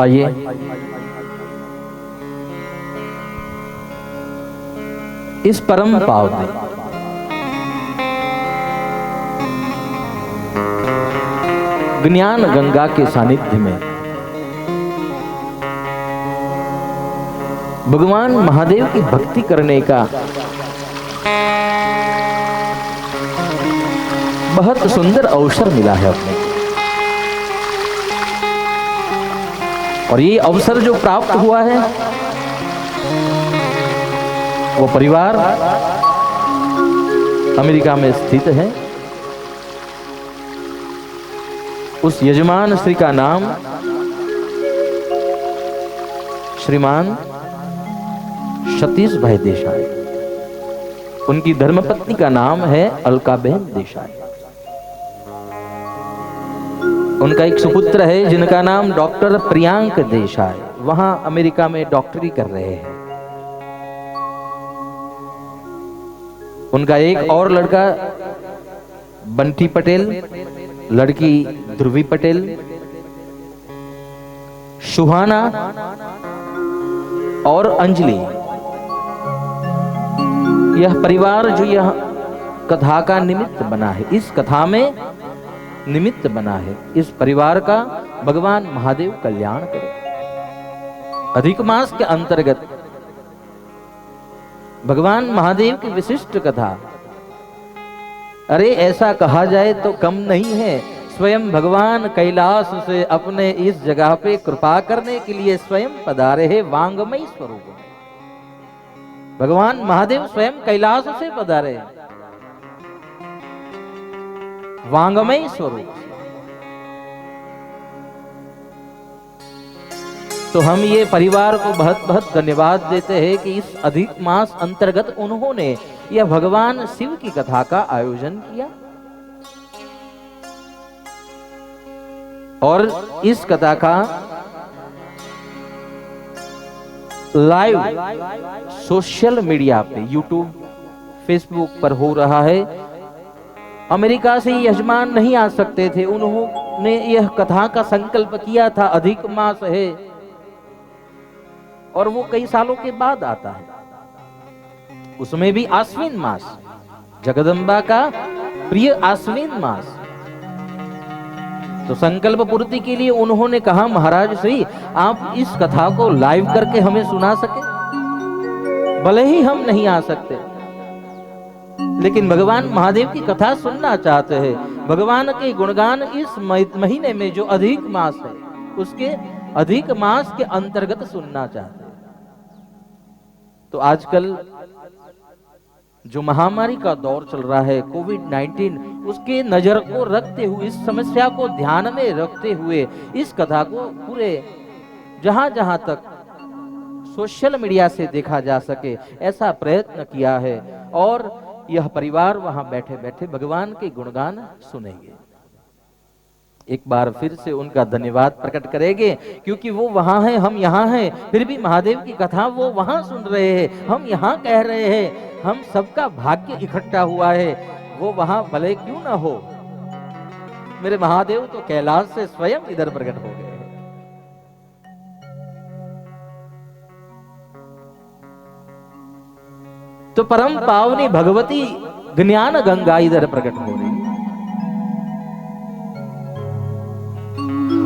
आइए इस परम पावन ज्ञान गंगा के सानिध्य में भगवान महादेव की भक्ति करने का बहुत सुंदर अवसर मिला है अपने को। और ये अवसर जो प्राप्त हुआ है वो परिवार अमेरिका में स्थित है। उस यजमान श्री का नाम श्रीमान सतीश भाई देसाई, उनकी धर्मपत्नी का नाम है अलकाबेन देसाई। उनका एक सुपुत्र है जिनका नाम डॉक्टर प्रियांक देसाई, वहां अमेरिका में डॉक्टरी कर रहे हैं। उनका एक और लड़का बंटी पटेल, लड़की ध्रुवी पटेल, सुहाना और अंजलि। यह परिवार जो यह कथा का निमित्त बना है, इस कथा में निमित्त बना है, इस परिवार का भगवान महादेव कल्याण करे। अधिक मास के अंतर्गत भगवान महादेव की विशिष्ट कथा, अरे ऐसा कहा जाए तो कम नहीं है। स्वयं भगवान कैलाश से अपने इस जगह पे कृपा करने के लिए स्वयं पधारे हैं वांगमय स्वरूप में। भगवान महादेव स्वयं कैलाश से पधारे हैं वांगमय स्वरूप। तो हम ये परिवार को बहुत बहुत धन्यवाद देते हैं कि इस अधिक मास अंतर्गत उन्होंने यह भगवान शिव की कथा का आयोजन किया और इस कथा का लाइव सोशल मीडिया पे यूट्यूब, फेसबुक पर हो रहा है। अमेरिका से यजमान नहीं आ सकते थे, उन्होंने यह कथा का संकल्प किया था। अधिक मास है और वो कई सालों के बाद आता है, उसमें भी आश्विन मास, जगदम्बा का प्रिय आश्विन मास। तो संकल्प पूर्ति के लिए उन्होंने कहा, महाराज श्री आप इस कथा को लाइव करके हमें सुना सके। भले ही हम नहीं आ सकते, लेकिन भगवान महादेव की कथा सुनना चाहते हैं। भगवान के गुणगान इस महीने में जो अधिक मास है उसके अधिक मास के अंतर्गत सुनना चाहते हैं। तो आजकल जो महामारी का दौर चल रहा है कोविड-19, उसके नजर को रखते हुए, इस समस्या को ध्यान में रखते हुए इस कथा को पूरे जहां जहां तक सोशल मीडिया से देखा जा सके ऐसा प्रयत्न किया है। और यह परिवार वहां बैठे बैठे भगवान के गुणगान सुनेंगे। एक बार फिर से उनका धन्यवाद प्रकट करेंगे, क्योंकि वो वहां हैं, हम यहाँ हैं, फिर भी महादेव की कथा वो वहां सुन रहे हैं, हम यहाँ कह रहे हैं। हम सबका भाग्य इकट्ठा हुआ है, वो वहां भले क्यों ना हो। मेरे महादेव तो कैलाश से स्वयं इधर प्रकट हो गए हैं। तो परम पावनी भगवती ज्ञान गंगा इधर प्रकट हो रही है।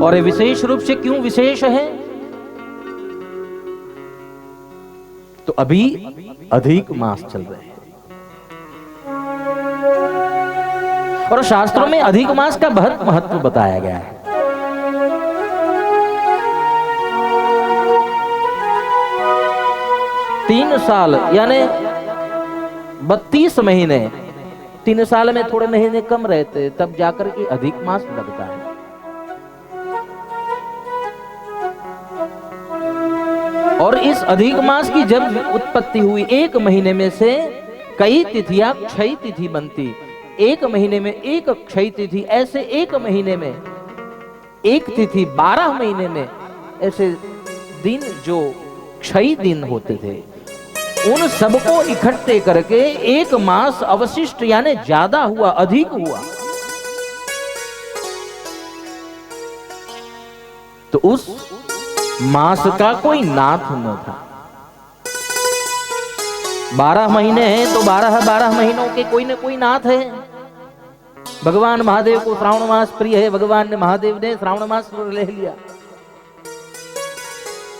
और ये विशेष रूप से क्यों विशेष है? तो अभी अधिक मास चल रहे हैं और शास्त्रों में अधिक मास का बहुत महत्व बताया गया है। तीन साल यानी 32 महीने, 3 साल में थोड़े महीने कम रहते, तब जाकर के अधिक मास लगता है। और इस अधिक मास की जब उत्पत्ति हुई, 1 महीने में से कई तिथियां क्षय तिथि बनती, 1 महीने में एक क्षय तिथि, ऐसे 1 महीने में एक तिथि, 12 महीने में ऐसे दिन जो क्षय दिन होते थे, उन सबको इकट्ठे करके 1 मास अवशिष्ट यानी ज्यादा हुआ, अधिक हुआ। तो उस मास का कोई नाथ न था। 12 महीने हैं तो 12 महीनों के कोई न कोई नाथ है। भगवान महादेव को श्रावण मास प्रिय है, भगवान ने महादेव ने श्रावण मास ले लिया।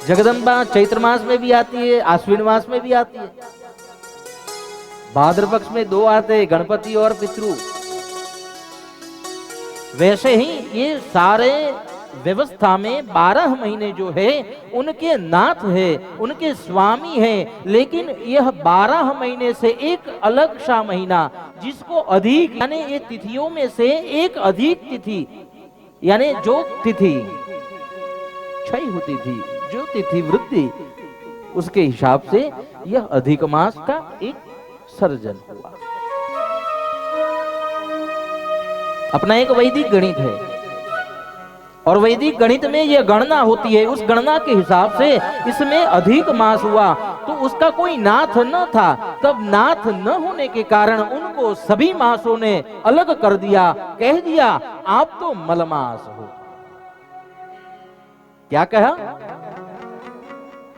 जगदम्बा चैत्र मास में भी आती है, आश्विन मास में भी आती है, भाद्र पक्ष में 2 आते हैं, गणपति और पितृ। वैसे ही ये सारे व्यवस्था में 12 महीने जो है उनके नाथ है, उनके स्वामी है। लेकिन यह 12 महीने से एक अलग सा महीना, जिसको अधिक यानी ये तिथियों में से एक अधिक तिथि, यानी जो तिथि क्षय होती थी, जो तिथि वृद्धि, उसके हिसाब से यह अधिक मास का एक सर्जन हुआ। अपना एक वैदिक गणित है और वैदिक गणित में यह गणना होती है। उस गणना के हिसाब से इसमें अधिक मास हुआ, तो उसका कोई नाथ न था। तब नाथ न होने के कारण उनको सभी मासों ने अलग कर दिया, कह दिया आप तो मलमास हो। क्या कहा?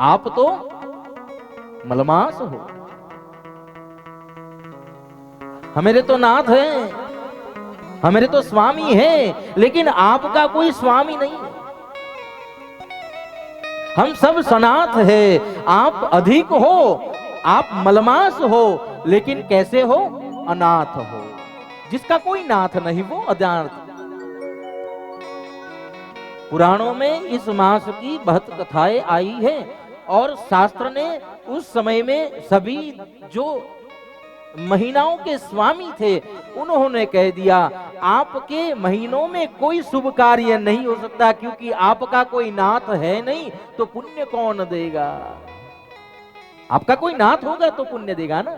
आप तो मलमास हो। हमारे तो नाथ है, हमारे तो स्वामी है, लेकिन आपका कोई स्वामी नहीं। हम सब सनाथ है, आप अधिक हो, आप मलमास हो, लेकिन कैसे हो? अनाथ हो। जिसका कोई नाथ नहीं वो अनाथ। पुराणों में इस मास की बहुत कथाएं आई है और शास्त्र ने उस समय में सभी जो महीनाओं के स्वामी थे उन्होंने कह दिया आपके महीनों में कोई शुभ कार्य नहीं हो सकता, क्योंकि आपका कोई नाथ है नहीं, तो पुण्य कौन देगा? आपका कोई नाथ होगा तो पुण्य देगा ना।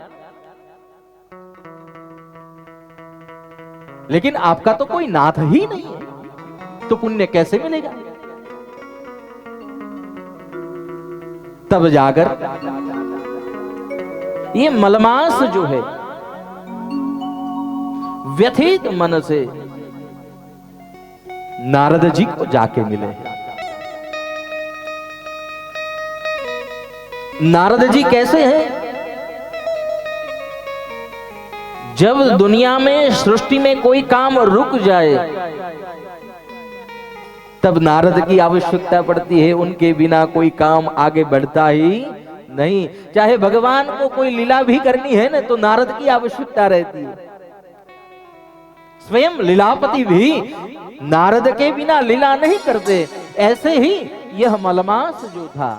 लेकिन आपका तो कोई नाथ ही नहीं है, तो पुण्य कैसे मिलेगा? तब जाकर ये मलमास जो है व्यथित मन से नारद जी को जाके मिले। नारद जी कैसे हैं? जब दुनिया में सृष्टि में कोई काम रुक जाए तब नारद की आवश्यकता पड़ती है, उनके बिना कोई काम आगे बढ़ता ही नहीं। चाहे भगवान को कोई लीला भी करनी है ना, तो नारद की आवश्यकता रहती है। स्वयं लीलापति भी नारद के बिना लीला नहीं करते। ऐसे ही यह मलमास जो था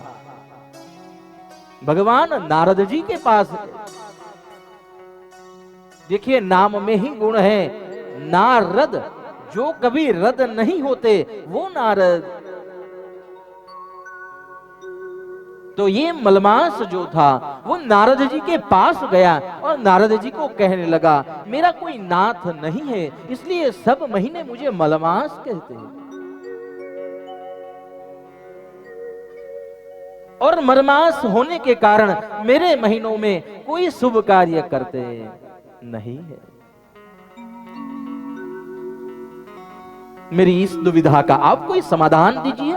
भगवान नारद जी के पास, देखिए नाम में ही गुण है, नारद, जो कभी रद नहीं होते वो नारद। तो ये मलमास जो था वो नारद जी के पास गया और नारद जी को कहने लगा मेरा कोई नाथ नहीं है, इसलिए सब महीने मुझे मलमास कहते हैं। और मलमास होने के कारण मेरे महीनों में कोई शुभ कार्य करते नहीं है। मेरी इस दुविधा का आप कोई समाधान दीजिए।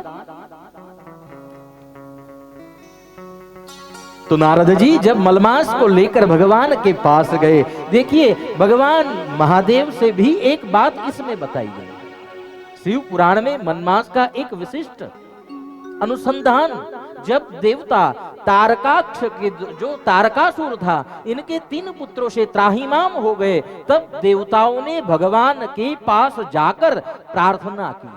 तो नारद जी जब मलमास को लेकर भगवान के पास गए, देखिए भगवान महादेव से भी एक बात इसमें बताई गई। शिव पुराण में मलमास का एक विशिष्ट अनुसंधान, जब देवता तारकाक्ष के जो तारकासुर था, इनके 3 पुत्रों से त्राहिमाम हो गए, तब देवताओं ने भगवान के पास जाकर प्रार्थना की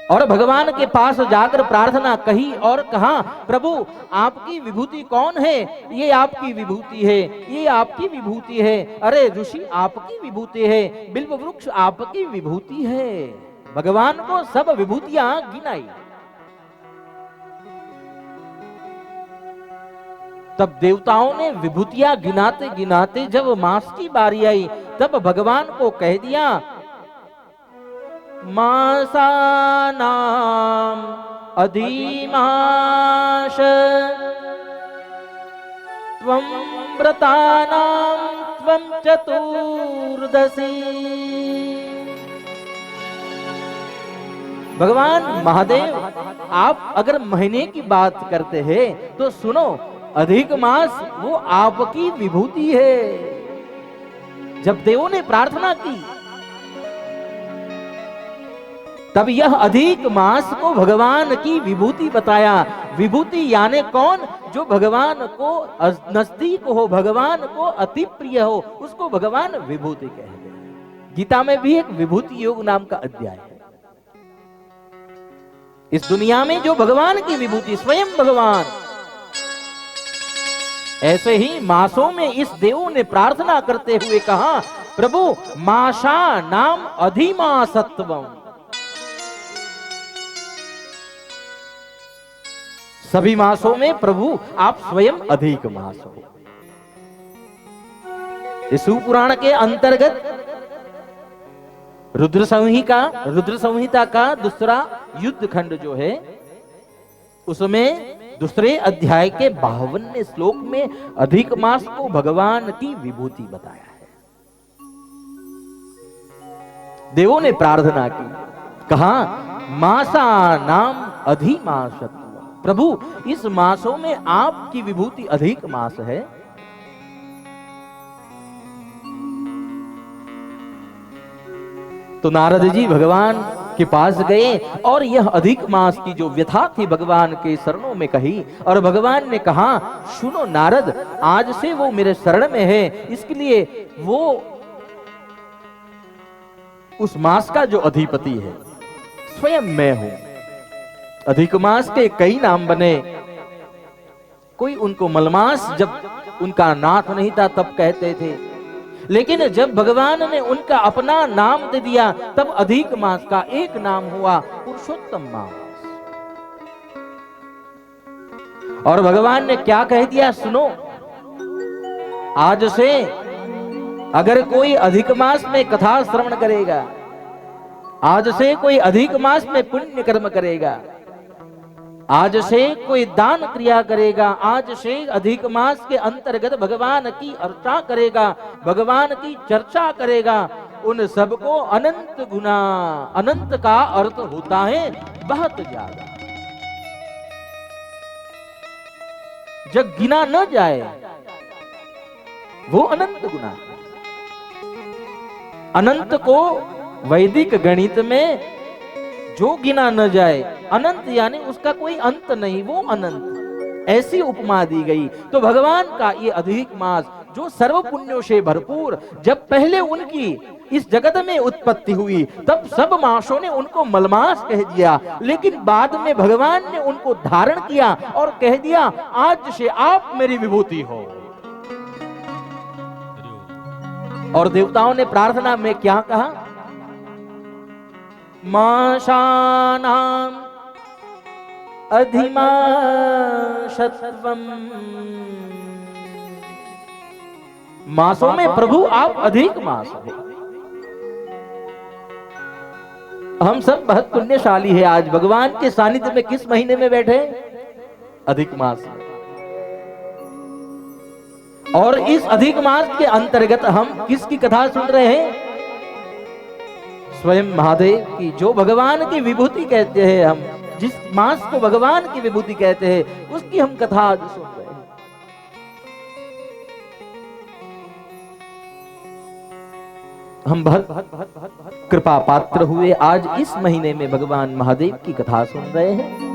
और भगवान के पास जाकर प्रार्थना कही और कहा प्रभु आपकी विभूति कौन है? ये आपकी विभूति है, ये आपकी विभूति है। अरे ऋषि आपकी विभूति है, बिल्व वृक्ष आपकी विभूति है। भगवान को सब विभूतियां गिनाई। तब देवताओं ने विभूतियां गिनाते गिनाते जब मास की बारी आई, तब भगवान को कह दिया मासानां अधिमास त्वं व्रतानां त्वं चतुर्दशी भगवान महादेव, आप अगर महीने की बात करते हैं तो सुनो, अधिक मास वो आपकी विभूति है। जब देवों ने प्रार्थना की तब यह अधिक मास को भगवान की विभूति बताया। विभूति यानी कौन? जो भगवान को नजदीक हो, भगवान को अति प्रिय हो, उसको भगवान विभूति कहते हैं। गीता में भी एक विभूति योग नाम का अध्याय है। इस दुनिया में जो भगवान की विभूति, स्वयं भगवान, ऐसे ही मासों में इस देवों ने प्रार्थना करते हुए कहा, प्रभु माशा नाम अधिमासत्वम, सभी मासों में प्रभु आप स्वयं अधिक मास हो। इस शिवपुराण के अंतर्गत रुद्र संहिता का दूसरा युद्ध खंड जो है, उसमें दूसरे अध्याय के 52वें श्लोक में अधिक मास को भगवान की विभूति बताया है। देवों ने प्रार्थना की, कहा मासा नाम अधिमासत्व, प्रभु इस मासों में आपकी विभूति अधिक मास है। तो नारद जी भगवान के पास गए और यह अधिक मास की जो व्यथा थी भगवान के शरणों में कही, और भगवान ने कहा, सुनो नारद, आज से वो मेरे शरण में है, इसके लिए वो उस मास का जो अधिपति है स्वयं मैं हूं। अधिक मास के कई नाम बने। कोई उनको मलमास, जब उनका नाथ नहीं था तब कहते थे, लेकिन जब भगवान ने उनका अपना नाम दे दिया तब अधिक मास का एक नाम हुआ पुरुषोत्तम मास। और भगवान ने क्या कह दिया, सुनो, आज से अगर कोई अधिक मास में कथा श्रवण करेगा, आज से कोई अधिक मास में पुण्य कर्म करेगा, आज से कोई दान क्रिया करेगा, आज से अधिक मास के अंतर्गत भगवान की अर्चना करेगा, भगवान की चर्चा करेगा, उन सबको अनंत गुना, अनंत का अर्थ होता है बहुत ज्यादा, जब गिना न जाए वो अनंत गुना। अनंत को वैदिक गणित में जो गिना न जाए, अनंत यानी उसका कोई अंत नहीं, वो अनंत, ऐसी उपमा दी गई। तो भगवान का ये अधिक मास जो सर्व पुण्यों से भरपूर, जब पहले उनकी इस जगत में उत्पत्ति हुई तब सब मासों ने उनको मलमास कह दिया, लेकिन बाद में भगवान ने उनको धारण किया और कह दिया, आज से आप मेरी विभूति हो। और देवताओं ने प्रार्थना में क्या कहा, माशानाम अधिमासत्वम, मासों में प्रभु आप अधिक मास हो। हम सब बहुत पुण्यशाली है, आज भगवान के सानिध्य में किस महीने में बैठे? अधिक मास में। और इस अधिक मास के अंतर्गत हम किसकी कथा सुन रहे हैं? स्वयं महादेव की, जो भगवान की विभूति कहते हैं। हम जिस मास को भगवान की विभूति कहते हैं उसकी हम कथा आज सुन रहे हैं। हम बहुत कृपा पात्र हुए, आज इस महीने में भगवान महादेव की कथा सुन रहे हैं।